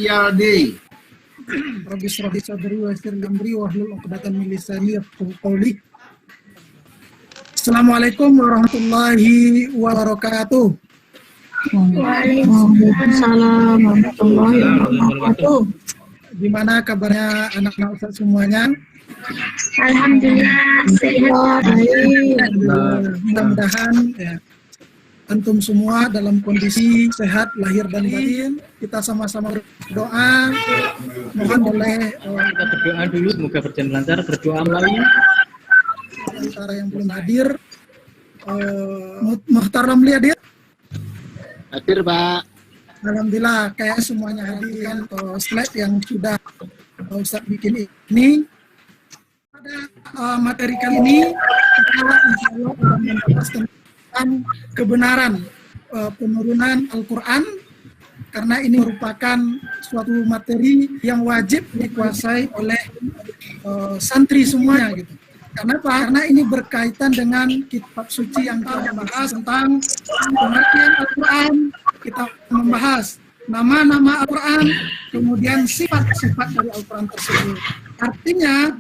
inisial D. Rabbi shrah li sadri wa yassir li amri wahlul 'uqdatam min lisani yafqahu qawli. Assalamualaikum warahmatullahi wabarakatuh. Waalaikumsalam warahmatullahi wabarakatuh. Gimana kabarnya anak-anak Ustaz semuanya? Alhamdulillah sehat. Mudah-mudahan ya, antum semua dalam kondisi sehat lahir dan batin. Kita sama-sama berdoa. Mohon boleh kita berdoa dulu, semoga berjalan lancar. Berdoa melalui antara yang belum hadir. Muhtar Ramli hadir? Hadir, Pak. Alhamdulillah, kayak semuanya hadir kan. Slide yang sudah Ustaz bikin ini. Pada materi kali ini kita insya Allah akan membahas tentang kebenaran penurunan Al-Quran, karena ini merupakan suatu materi yang wajib dikuasai oleh santri semuanya gitu. Kenapa? Karena ini berkaitan dengan kitab suci yang kita bahas tentang pengertian Al-Quran, kita membahas nama-nama Al-Quran, kemudian sifat-sifat dari Al-Quran tersebut. Artinya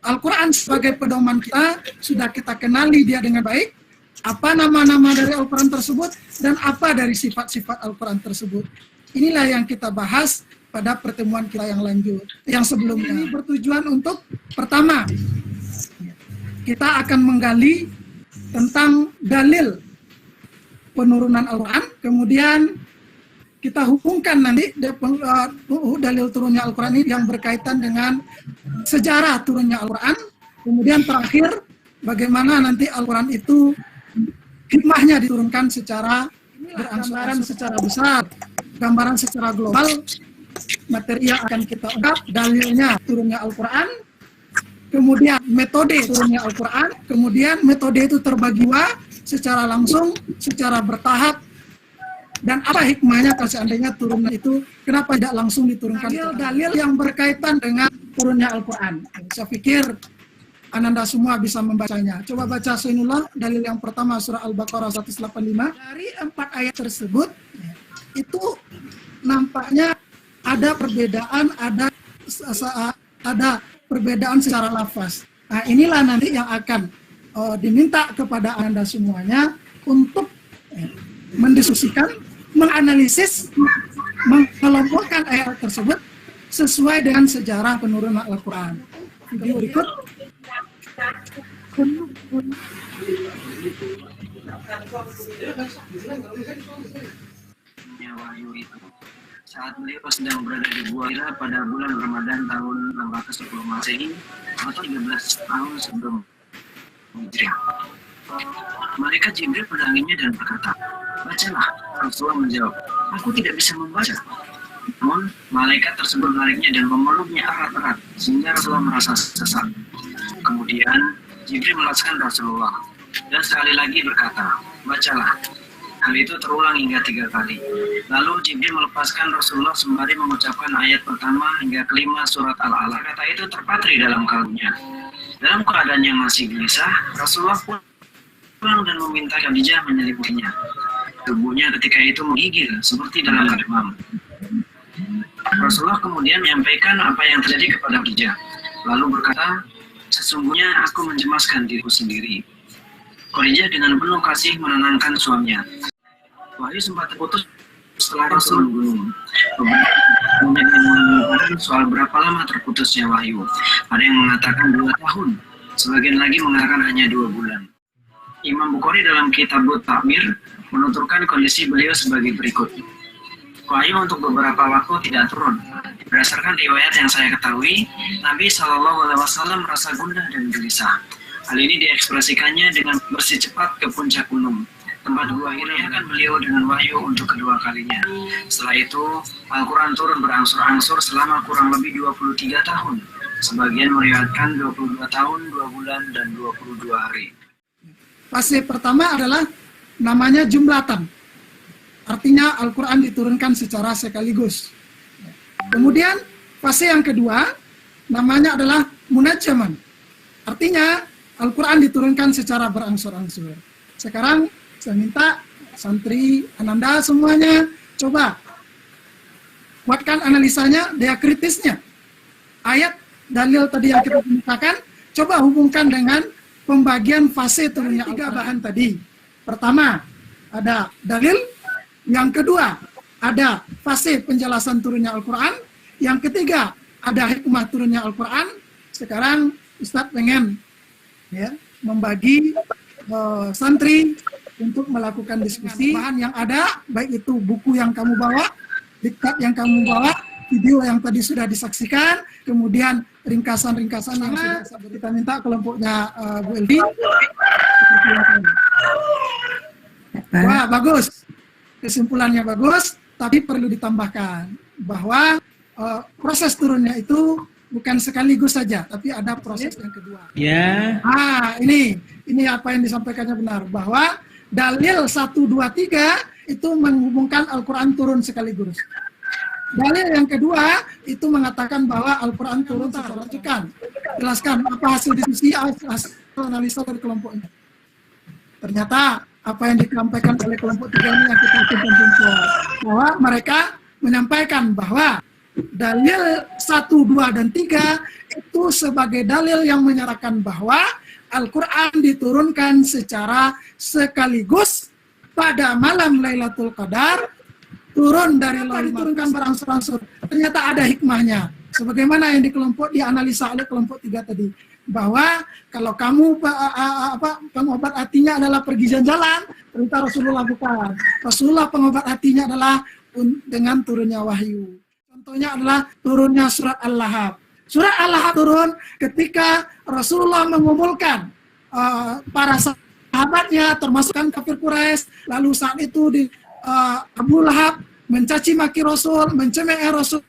Al-Quran sebagai pedoman kita sudah kita kenali dia dengan baik, apa nama-nama dari Al-Quran tersebut dan apa dari sifat-sifat Al-Quran tersebut. Inilah yang kita bahas pada pertemuan kita yang sebelumnya. Ini bertujuan untuk pertama, kita akan menggali tentang dalil penurunan Al-Quran, kemudian kita hubungkan nanti dalil turunnya Al-Quran ini yang berkaitan dengan sejarah turunnya Al-Quran, kemudian terakhir bagaimana nanti Al-Quran itu hikmahnya diturunkan secara berangsur-angsur secara besar, gambaran secara global, materi yang akan kita ungkap, dalilnya turunnya Al-Quran, kemudian metode turunnya Al-Quran, kemudian metode itu terbagi dua, secara langsung, secara bertahap, dan apa hikmahnya kalau seandainya turunnya itu, kenapa tidak langsung diturunkan? Dalil yang berkaitan dengan turunnya Al-Quran. Saya pikir Ananda semua bisa membacanya. Coba baca Sainullah, dalil yang pertama surah Al-Baqarah 185. Dari 4 ayat tersebut, itu nampaknya ada perbedaan, ada perbedaan secara lafaz. Nah, inilah nanti yang akan diminta kepada Anda semuanya untuk mendiskusikan, menganalisis, mengelompokkan ayat tersebut sesuai dengan sejarah penurunan Al-Quran. Video berikut. Wahyu itu saat beliau sedang berada di Gua Hira pada bulan Ramadan tahun 610 Masehi atau 13 tahun sebelum Hijriah. Malaikat Jibril mendatanginya dan berkata, "Bacalah." Rasulullah menjawab, "Aku tidak bisa membaca." Namun malaikat tersebut menariknya dan memeluknya erat-erat sehingga Rasulullah merasa sesak. Kemudian Jibril melepaskan Rasulullah dan sekali lagi berkata, "Bacalah." Hal itu terulang hingga 3 kali. Lalu Jibril melepaskan Rasulullah sembari mengucapkan ayat pertama hingga kelima surat Al-Alaq. Kata itu terpatri dalam kalbunya. Dalam keadaan yang masih gelisah, Rasulullah pulang dan meminta Khadijah menyeliputinya. Tubuhnya ketika itu menggigil seperti dalam demam. Rasulullah kemudian menyampaikan apa yang terjadi kepada Khadijah. Lalu berkata, "Sesungguhnya aku mencemaskan diriku sendiri." Khadijah dengan penuh kasih menenangkan suaminya. Wahyu sempat terputus setelah Rasul membunuh. Beberapa mengatakan soal berapa lama terputusnya wahyu. Ada yang mengatakan 2 tahun, sebagian lagi mengatakan hanya 2 bulan. Imam Bukhari dalam kitab Takmir menuturkan kondisi beliau sebagai berikut. Wahyu untuk beberapa waktu tidak turun. Berdasarkan riwayat yang saya ketahui, Nabi SAW merasa gundah dan gelisah. Hal ini diekspresikannya dengan bersih cepat ke puncak gunung, tempat Gua Hira akan beliau dengan wahyu untuk kedua kalinya. Setelah itu, Al-Quran turun berangsur-angsur selama kurang lebih 23 tahun. Sebagian meriwayatkan 22 tahun, 2 bulan, dan 22 hari. Fase pertama adalah namanya jumlatan. Artinya Al-Quran diturunkan secara sekaligus. Kemudian fase yang kedua namanya adalah munajjaman. Artinya Al-Quran diturunkan secara berangsur-angsur. Sekarang saya minta santri Ananda semuanya coba kuatkan analisanya, diakritisnya. Ayat dalil tadi yang kita kemukakan, coba hubungkan dengan pembagian fase turunnya 3 bahan tadi. Pertama, ada dalil. Yang kedua, ada fase penjelasan turunnya Al-Quran. Yang ketiga, ada hikmah turunnya Al-Quran. Sekarang Ustadz pengen membagi santri untuk melakukan diskusi. Bahan yang ada, baik itu buku yang kamu bawa, diktat yang kamu bawa, video yang tadi sudah disaksikan, kemudian ringkasan-ringkasan yang sudah kita minta kelompoknya Bu Elvi. Wah, bagus. Kesimpulannya bagus, tapi perlu ditambahkan bahwa proses turunnya itu bukan sekaligus saja, tapi ada proses yang kedua. Ya. Ini apa yang disampaikannya benar, bahwa dalil 1, 2, 3 itu menghubungkan Al-Quran turun sekaligus. Dalil yang kedua itu mengatakan bahwa Al-Quran turun secara tekan. Jelaskan apa hasil diskusi, hasil analisa dari kelompoknya. Ternyata apa yang disampaikan oleh kelompok 3 ini yang kita kumpul, bahwa mereka menyampaikan bahwa dalil 1, 2, dan 3 itu sebagai dalil yang menyatakan bahwa Al-Quran diturunkan secara sekaligus pada malam Lailatul Qadar, turun dari langit, diturunkan berangsur-angsur. Ternyata ada hikmahnya. Sebagaimana yang dianalisa oleh kelompok 3 tadi, bahwa kalau kamu pengobat hatinya adalah pergi jalan-jalan, perintah Rasulullah bukan. Rasulullah pengobat hatinya adalah dengan turunnya wahyu. Contohnya adalah turunnya surat Al-Lahab. Surat Al-Lahab turun ketika Rasulullah mengumpulkan para sahabatnya, termasuk kafir Quraisy. Lalu saat itu Abu Lahab mencaci maki Rasul, mencemooh Rasul.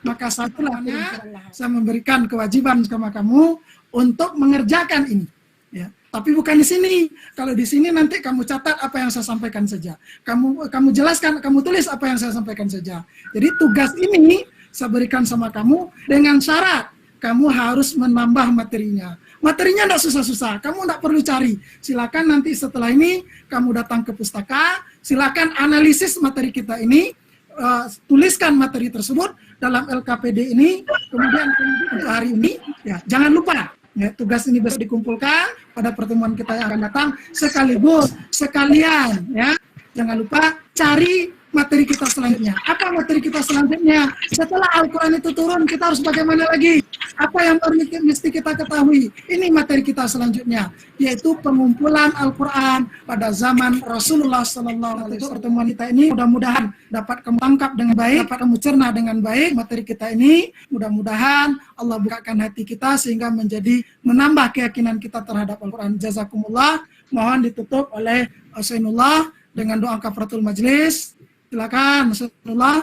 Maka satunya saya memberikan kewajiban sama kamu untuk mengerjakan ini. Ya. Tapi bukan di sini. Kalau di sini nanti kamu catat apa yang saya sampaikan saja. Kamu jelaskan, kamu tulis apa yang saya sampaikan saja. Jadi tugas ini saya berikan sama kamu dengan syarat kamu harus menambah materinya. Materinya tidak susah-susah, kamu tidak perlu cari. Silakan nanti setelah ini kamu datang ke pustaka, silakan analisis materi kita ini, tuliskan materi tersebut dalam LKPD ini, kemudian untuk hari ini, ya jangan lupa. Ya, tugas ini bisa dikumpulkan pada pertemuan kita yang akan datang sekalian, ya. Jangan lupa cari materi kita selanjutnya. Apa materi kita selanjutnya? Setelah Al-Quran itu turun, kita harus bagaimana lagi? Apa yang mesti kita ketahui? Ini materi kita selanjutnya, yaitu pengumpulan Al-Quran pada zaman Rasulullah SAW. Pertemuan kita ini mudah-mudahan dapat kamu tangkap dengan baik, dapat kamu cerna dengan baik materi kita ini. Mudah-mudahan Allah bukakan hati kita sehingga menambah keyakinan kita terhadap Al-Quran. Jazakumullah. Mohon ditutup oleh Husainullah dengan doa kafaratul majlis. Silakan, Rasulullah.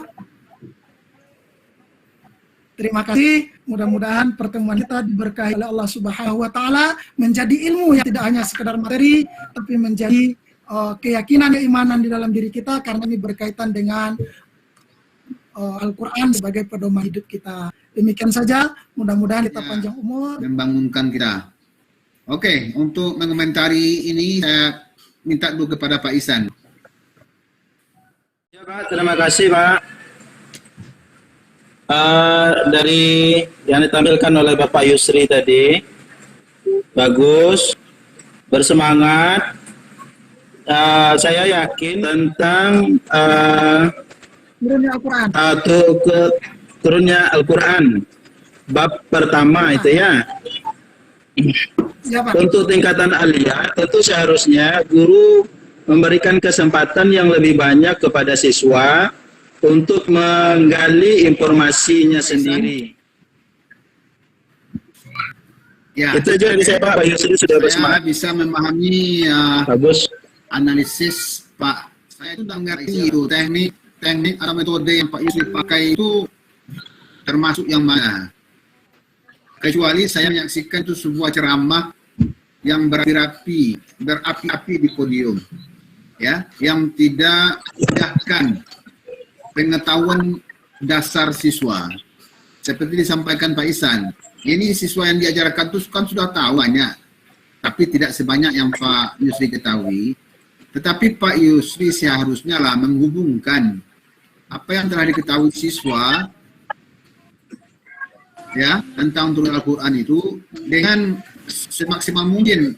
Terima kasih. Mudah-mudahan pertemuan kita diberkahi oleh Allah Subhanahu wa taala, menjadi ilmu yang tidak hanya sekedar materi, tapi menjadi keyakinan, keimanan di dalam diri kita, karena ini berkaitan dengan Al-Quran sebagai pedoman hidup kita. Demikian saja. Mudah-mudahan kita panjang umur. Membangunkan kita. Oke, untuk mengomentari ini saya minta dulu kepada Pak Ihsan. Ya Pak, terima kasih Pak. Dari yang ditampilkan oleh Bapak Yusri tadi, bagus, bersemangat. Saya yakin tentang turunnya Al-Quran. Turunnya Al-Quran. Bab pertama itu ya. Ya, Pak. Untuk tingkatan aliyah, tentu seharusnya guru memberikan kesempatan yang lebih banyak kepada siswa untuk menggali informasinya sendiri. Ya, itu aja dari saya Pak Yusri sudah bersemangat. Saya bisa memahami bagus analisis Pak. Saya itu mengerti itu teknik atau metode yang Pak Yusri pakai itu termasuk yang mana. Kecuali saya menyaksikan itu sebuah ceramah yang berapi-api di podium, ya, yang tidak mendapatkan pengetahuan dasar siswa. Seperti disampaikan Pak Ihsan, ini siswa yang diajarkan itu kan sudah tahu banyak, tapi tidak sebanyak yang Pak Yusri ketahui. Tetapi Pak Yusri seharusnya lah menghubungkan apa yang telah diketahui siswa ya tentang turun Al-Quran itu dengan semaksimal mungkin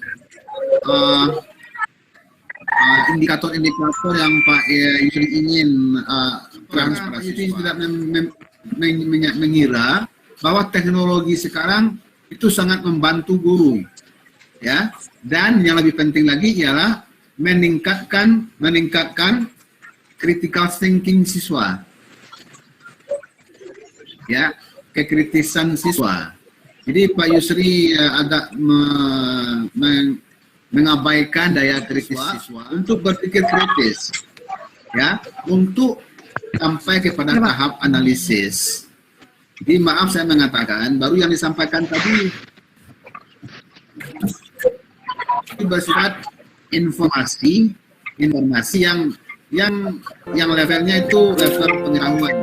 indikator-indikator yang Pak Yusri ingin Pak Yusri tidak mengira bahwa teknologi sekarang itu sangat membantu guru ya, dan yang lebih penting lagi ialah meningkatkan critical thinking siswa ya, kekritisan siswa. Jadi Pak Yusri agak mengabaikan daya kritis siswa untuk berpikir kritis ya, untuk sampai kepada tahap analisis. Jadi maaf saya mengatakan baru yang disampaikan tadi itu bersifat informasi yang levelnya itu level pengetahuan.